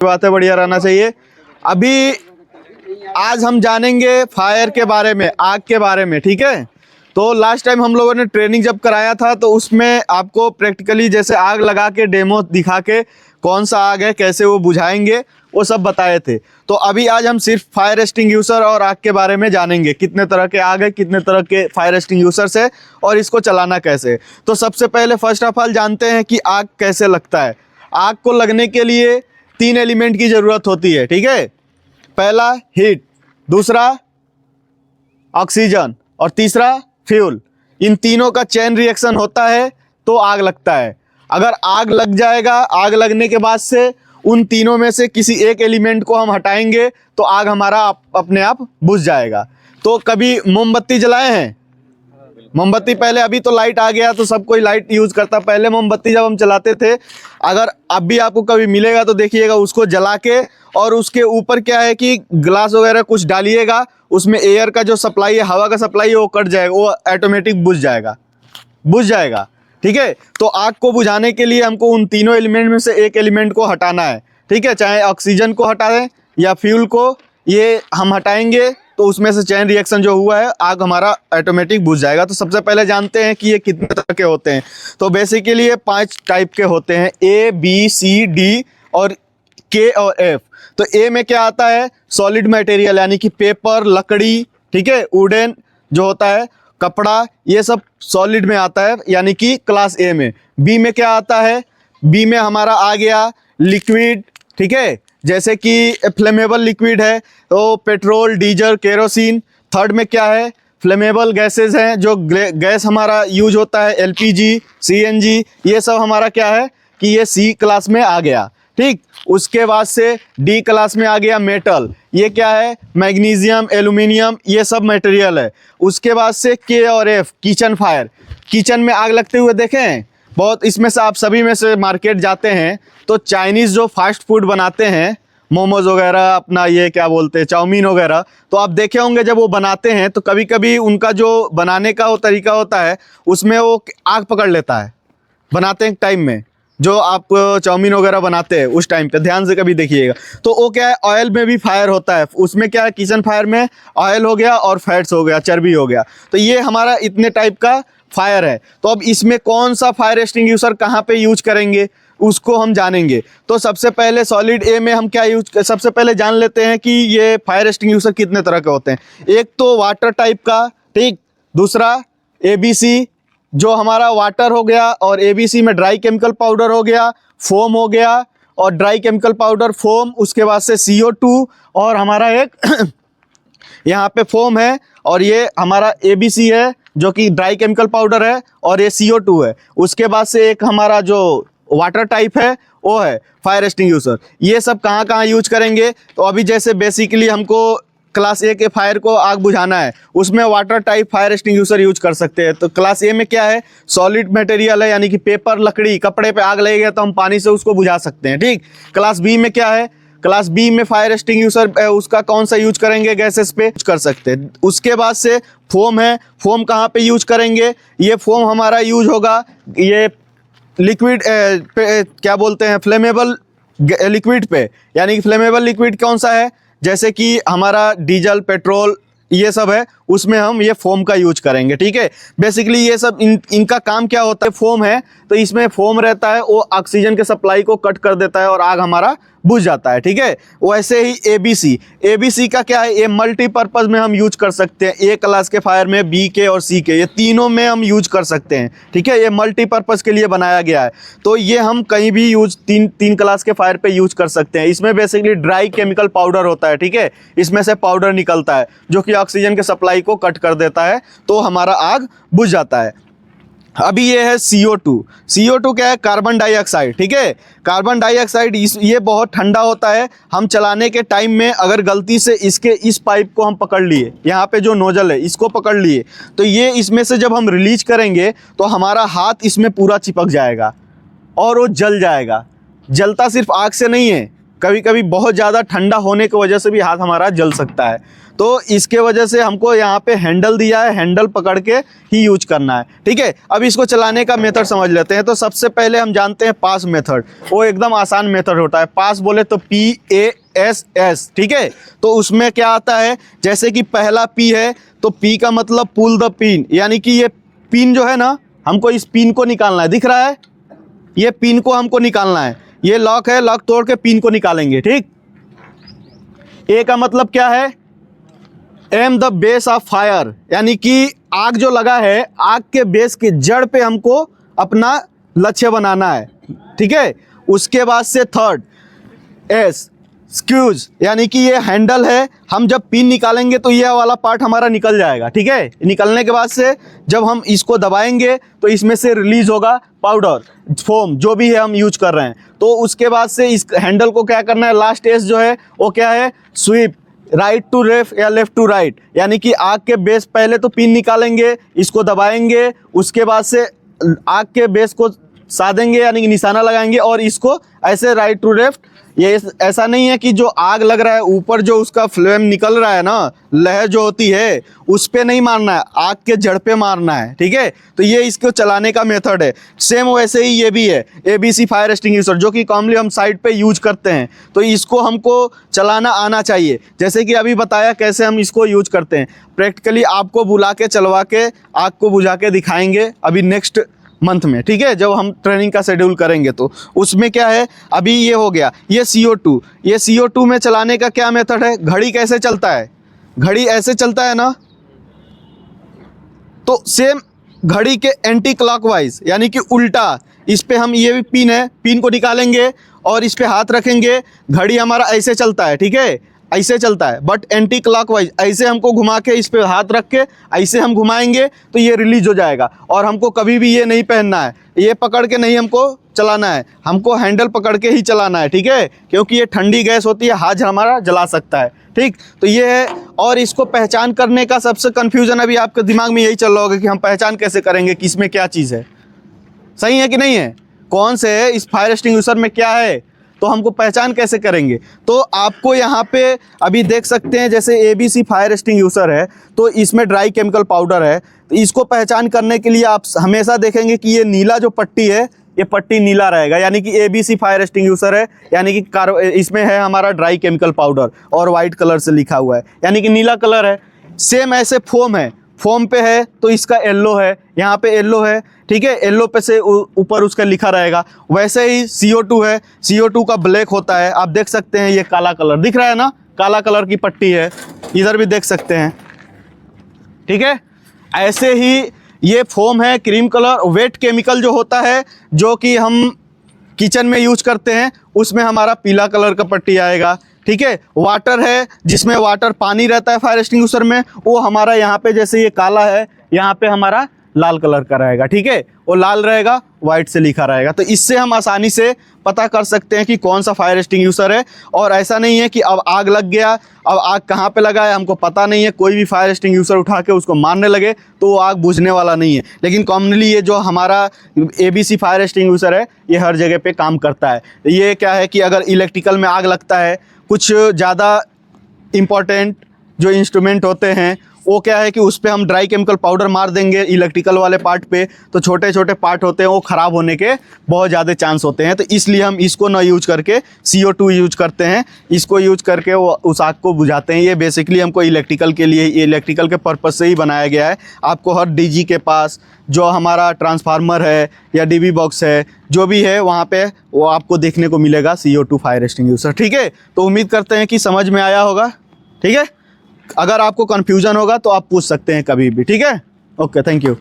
बात है, बढ़िया रहना चाहिए। अभी आज हम जानेंगे फायर के बारे में, आग के बारे में, ठीक है। तो लास्ट टाइम हम लोगों ने ट्रेनिंग जब कराया था तो उसमें आपको प्रैक्टिकली जैसे आग लगा के डेमो दिखा के कौन सा आग है, कैसे वो बुझाएंगे, वो सब बताए थे। तो अभी आज हम सिर्फ फायर एक्सटिंग्विशर और आग के बारे में जानेंगे, कितने तरह के आग है, कितने तरह के फायर एक्सटिंग्विशर्स है और इसको चलाना कैसे। तो सबसे पहले फर्स्ट ऑफ ऑल जानते हैं कि आग कैसे लगता है। आग को लगने के लिए 3 एलिमेंट की ज़रूरत होती है, ठीक है। पहला हीट, दूसरा ऑक्सीजन और तीसरा फ्यूल। इन तीनों का चेन रिएक्शन होता है तो आग लगता है। अगर आग लग जाएगा, आग लगने के बाद से उन तीनों में से किसी एक एलिमेंट को हम हटाएंगे तो आग हमारा अपने आप बुझ जाएगा। तो कभी मोमबत्ती जलाए हैं? मोमबत्ती पहले, अभी तो लाइट आ गया तो सब कोई लाइट यूज़ करता, पहले मोमबत्ती जब हम चलाते थे, अगर अब भी आपको कभी मिलेगा तो देखिएगा उसको जला के और उसके ऊपर क्या है कि ग्लास वगैरह कुछ डालिएगा, उसमें एयर का जो सप्लाई है, हवा का सप्लाई है, वो कट जाएगा, वो ऑटोमेटिक बुझ जाएगा, ठीक है। तो आग को बुझाने के लिए हमको उन तीनों एलिमेंट में से एक एलिमेंट को हटाना है, ठीक है। चाहे ऑक्सीजन को हटा दें या फ्यूल को, ये हम हटाएंगे तो उसमें से चेन रिएक्शन जो हुआ है, आग हमारा ऑटोमेटिक बुझ जाएगा। तो सबसे पहले जानते हैं कि ये कितने तरह के होते हैं। तो बेसिकली ये 5 टाइप के होते हैं, A, B, C, D और K और F। तो A में क्या आता है? सॉलिड मटेरियल, यानी कि पेपर, लकड़ी, ठीक है, वुडन जो होता है, कपड़ा, ये सब सॉलिड में आता है, यानी कि क्लास A में। B में क्या आता है? B में हमारा आ गया लिक्विड, ठीक है, जैसे कि फ्लेमेबल लिक्विड है तो पेट्रोल, डीजल, केरोसिन। थर्ड में क्या है? फ्लेमेबल गैसेज हैं, जो गैस हमारा यूज होता है, LPG, CNG, ये सब हमारा क्या है कि ये C क्लास में आ गया, ठीक। उसके बाद से D क्लास में आ गया मेटल, ये क्या है? मैग्नीशियम, एल्यूमिनियम, ये सब मटेरियल है। उसके बाद से K और F, किचन फायर। किचन में आग लगते हुए देखें बहुत, इसमें से आप सभी में से मार्केट जाते हैं तो चाइनीज़ जो फास्ट फूड बनाते हैं, मोमोज वगैरह, अपना ये क्या बोलते हैं, चाउमीन वगैरह, तो आप देखे होंगे जब वो बनाते हैं तो कभी कभी उनका जो बनाने का वो तरीका होता है, उसमें वो आग पकड़ लेता है बनाते हैं टाइम में। जो आप चाउमीन वगैरह बनाते हैं उस टाइम पे ध्यान से कभी देखिएगा, तो वो क्या है, ऑयल में भी फायर होता है। उसमें क्या है, किचन फायर में ऑयल हो गया और फैट्स हो गया, चर्बी हो गया। तो ये हमारा इतने टाइप का फायर है। तो अब इसमें कौन सा फायर एक्सटिंग्विशर कहाँ पे यूज करेंगे उसको हम जानेंगे। तो सबसे पहले सॉलिड A में हम क्या यूज, सबसे पहले जान लेते हैं कि ये फायर एक्सटिंग्विशर कितने तरह के होते हैं। एक तो वाटर टाइप का, ठीक, दूसरा ABC जो हमारा वाटर हो गया, और ABC में ड्राई केमिकल पाउडर हो गया, फोम हो गया, और ड्राई केमिकल पाउडर, फोम, उसके बाद से CO2 और हमारा एक यहाँ पे फोम है, और ये हमारा ABC है जो कि ड्राई केमिकल पाउडर है, और ये CO2 है। उसके बाद से एक हमारा जो वाटर टाइप है वो है फायर एक्सटिंग्विशर। ये सब कहाँ कहाँ यूज करेंगे? तो अभी जैसे बेसिकली हमको क्लास A के फायर को आग बुझाना है, उसमें water type fire extinguisher use कर सकते हैं। तो क्लास A में क्या है, सॉलिड मटेरियल है, यानी कि पेपर, लकड़ी, कपड़े पे आग लगेगा तो हम पानी से उसको बुझा सकते हैं, ठीक। क्लास B में क्या है, क्लास B में फायर एक्सटिंग्विशर उसका कौन सा यूज करेंगे, गैसेस पे यूज कर सकते हैं। उसके बाद से फोम है, फोम कहाँ पे यूज करेंगे? ये फोम हमारा यूज होगा ये लिक्विड क्या बोलते हैं, फ्लेमेबल लिक्विड पे। यानी कि फ्लेमेबल लिक्विड कौन सा है, जैसे कि हमारा डीजल, पेट्रोल, ये सब है, उसमें हम ये फोम का यूज करेंगे, ठीक है। बेसिकली ये सब इनका काम क्या होता है, फोम है तो इसमें फोम रहता है, वो ऑक्सीजन के सप्लाई को कट कर देता है और आग हमारा बुझ जाता है, ठीक है। वैसे ही ABC का क्या है, ये मल्टीपर्पज में हम यूज कर सकते हैं। A क्लास के फायर में, B के और C के, ये तीनों में हम यूज कर सकते हैं, ठीक है। ये मल्टीपर्पज के लिए बनाया गया है, तो ये हम कहीं भी यूज तीन क्लास के फायर पे यूज कर सकते हैं। इसमें बेसिकली ड्राई केमिकल पाउडर होता है, ठीक है, इसमें से पाउडर निकलता है जो कि ऑक्सीजन के सप्लाई को कट कर देता है, तो हमारा आग बुझ जाता है। अभी ये है CO2 क्या है, कार्बन डाइऑक्साइड, ठीक है। कार्बन डाइऑक्साइड ये बहुत ठंडा होता है। हम चलाने के टाइम में अगर गलती से इस पाइप को हम पकड़ लिए, यहाँ पे जो नोजल है इसको पकड़ लिए, तो ये इसमें से जब हम रिलीज करेंगे तो हमारा हाथ इसमें पूरा चिपक जाएगा और वो जल जाएगा। जलता सिर्फ आग से नहीं है, कभी कभी बहुत ज़्यादा ठंडा होने की वजह से भी हाथ हमारा जल सकता है। तो इसके वजह से हमको यहाँ पे हैंडल दिया है, हैंडल पकड़ के ही यूज करना है, ठीक है। अब इसको चलाने का मेथड समझ लेते हैं। तो सबसे पहले हम जानते हैं पास मेथड, वो एकदम आसान मेथड होता है। पास बोले तो PASS, ठीक है। तो उसमें क्या आता है, जैसे कि पहला P है तो P का मतलब पुल द पिन, यानी कि ये पिन जो है ना, हमको इस पिन को निकालना है। दिख रहा है, ये पिन को हमको निकालना है। ये लॉक है, लॉक तोड़ के पिन को निकालेंगे, ठीक। A का मतलब क्या है, am the base of fire, यानी कि आग जो लगा है, आग के बेस के जड़ पे हमको अपना लक्ष्य बनाना है, ठीक है। उसके बाद से थर्ड S, स्क्यूज, यानी कि ये हैंडल है। हम जब पिन निकालेंगे तो ये वाला पार्ट हमारा निकल जाएगा, ठीक है। निकलने के बाद से जब हम इसको दबाएंगे तो इसमें से रिलीज होगा पाउडर, फोम, जो भी है हम यूज कर रहे हैं। तो उसके बाद से इस हैंडल को क्या करना है, लास्ट S जो है वो क्या है, स्वीप, राइट टू लेफ्ट या लेफ्ट टू राइट, यानी कि आग के बेस, पहले तो पिन निकालेंगे, इसको दबाएंगे, उसके बाद से आग के बेस को साधेंगे यानी कि निशाना लगाएंगे और इसको ऐसे राइट टू लेफ्ट। ये ऐसा नहीं है कि जो आग लग रहा है ऊपर जो उसका फ्लेम निकल रहा है ना, लहर जो होती है, उस पे नहीं मारना है, आग के जड़ पे मारना है, ठीक है। तो ये इसको चलाने का मेथड है। सेम वैसे ही ये भी है ABC फायर एक्सटिंग्विशर, जो कि कॉमनली हम साइड पे यूज करते हैं। तो इसको हमको चलाना आना चाहिए, जैसे कि अभी बताया कैसे हम इसको यूज करते हैं। प्रैक्टिकली आपको बुला के चलवा के आग को बुझा के दिखाएंगे अभी नेक्स्ट मंथ में, ठीक है। जब हम ट्रेनिंग का शेड्यूल करेंगे तो उसमें क्या है, अभी ये हो गया, ये CO2, ये CO2 में चलाने का क्या मेथड है। घड़ी कैसे चलता है, घड़ी ऐसे चलता है ना, तो सेम घड़ी के एंटी क्लॉकवाइज, यानी कि उल्टा, इस पे हम, ये भी पिन है, पिन को निकालेंगे और इस पे हाथ रखेंगे, घड़ी हमारा ऐसे चलता है, ठीक है, ऐसे चलता है, बट एंटी क्लॉकवाइज, ऐसे हमको घुमा के इस पे हाथ रख के ऐसे हम घुमाएंगे तो ये रिलीज हो जाएगा। और हमको कभी भी ये नहीं पहनना है, ये पकड़ के नहीं हमको चलाना है, हमको हैंडल पकड़ के ही चलाना है, ठीक है, क्योंकि ये ठंडी गैस होती है, हाथ हमारा जला सकता है, ठीक। तो ये है। और इसको पहचान करने का सबसे कन्फ्यूजन अभी आपके दिमाग में यही चल रहा होगा कि हम पहचान कैसे करेंगे कि इसमें क्या चीज़ है, सही है कि नहीं है, कौन से है, इस फायर एक्सटिंग्विशर में क्या है, तो हमको पहचान कैसे करेंगे। तो आपको यहाँ पे अभी देख सकते हैं, जैसे ABC फायर एक्सटिंग्विशर है तो इसमें ड्राई केमिकल पाउडर है। तो इसको पहचान करने के लिए आप हमेशा देखेंगे कि ये नीला जो पट्टी है, ये पट्टी नीला रहेगा, यानी कि ABC फायर एक्सटिंग्विशर है, यानी कि इसमें है हमारा ड्राई केमिकल पाउडर और वाइट कलर से लिखा हुआ है, यानी कि नीला कलर है। सेम ऐसे फोम है, फोम पे है तो इसका येलो है, यहाँ पे येलो है, ठीक है, येलो पे से ऊपर उसका लिखा रहेगा। वैसे ही CO2 है, CO2 का ब्लैक होता है, आप देख सकते हैं, ये काला कलर दिख रहा है ना, काला कलर की पट्टी है, इधर भी देख सकते हैं, ठीक है। ऐसे ही ये फोम है, क्रीम कलर। वेट केमिकल जो होता है, जो कि हम किचन में यूज करते हैं, उसमें हमारा पीला कलर का पट्टी आएगा, ठीक है। वाटर है, जिसमें वाटर पानी रहता है फायर एक्सटिंग्विशर में, वो हमारा यहाँ पे, जैसे ये काला है, यहाँ पे हमारा लाल कलर का रहेगा, ठीक है, वो लाल रहेगा, वाइट से लिखा रहेगा। तो इससे हम आसानी से पता कर सकते हैं कि कौन सा फायर एक्सटिंग्विशर है। और ऐसा नहीं है कि अब आग लग गया, अब आग कहाँ पे लगा है हमको पता नहीं है, कोई भी फायर एक्सटिंग्विशर उठा के उसको मारने लगे तो वो आग बुझने वाला नहीं है। लेकिन कॉमनली ये जो हमारा ABC फायर एक्सटिंग्विशर है, ये हर जगह पे काम करता है। ये क्या है कि अगर इलेक्ट्रिकल में आग लगता है, कुछ ज़्यादा इम्पॉर्टेंट जो इंस्ट्रूमेंट होते हैं, वो क्या है कि उस पर हम ड्राई केमिकल पाउडर मार देंगे इलेक्ट्रिकल वाले पार्ट पे, तो छोटे छोटे पार्ट होते हैं, वो ख़राब होने के बहुत ज़्यादा चांस होते हैं। तो इसलिए हम इसको ना यूज करके CO2 यूज करते हैं, इसको यूज करके वो उस आग को बुझाते हैं। ये बेसिकली हमको इलेक्ट्रिकल के लिए, इलेक्ट्रिकल के पर्पज़ से ही बनाया गया है। आपको हर DG के पास जो हमारा ट्रांसफार्मर है या DB बॉक्स है, जो भी है, वहाँ पे वो आपको देखने को मिलेगा CO2 फायर एक्सटिंग्विशर, ठीक है। तो उम्मीद करते हैं कि समझ में आया होगा, ठीक है। अगर आपको कन्फ्यूजन होगा तो आप पूछ सकते हैं कभी भी, ठीक है। Okay, thank you.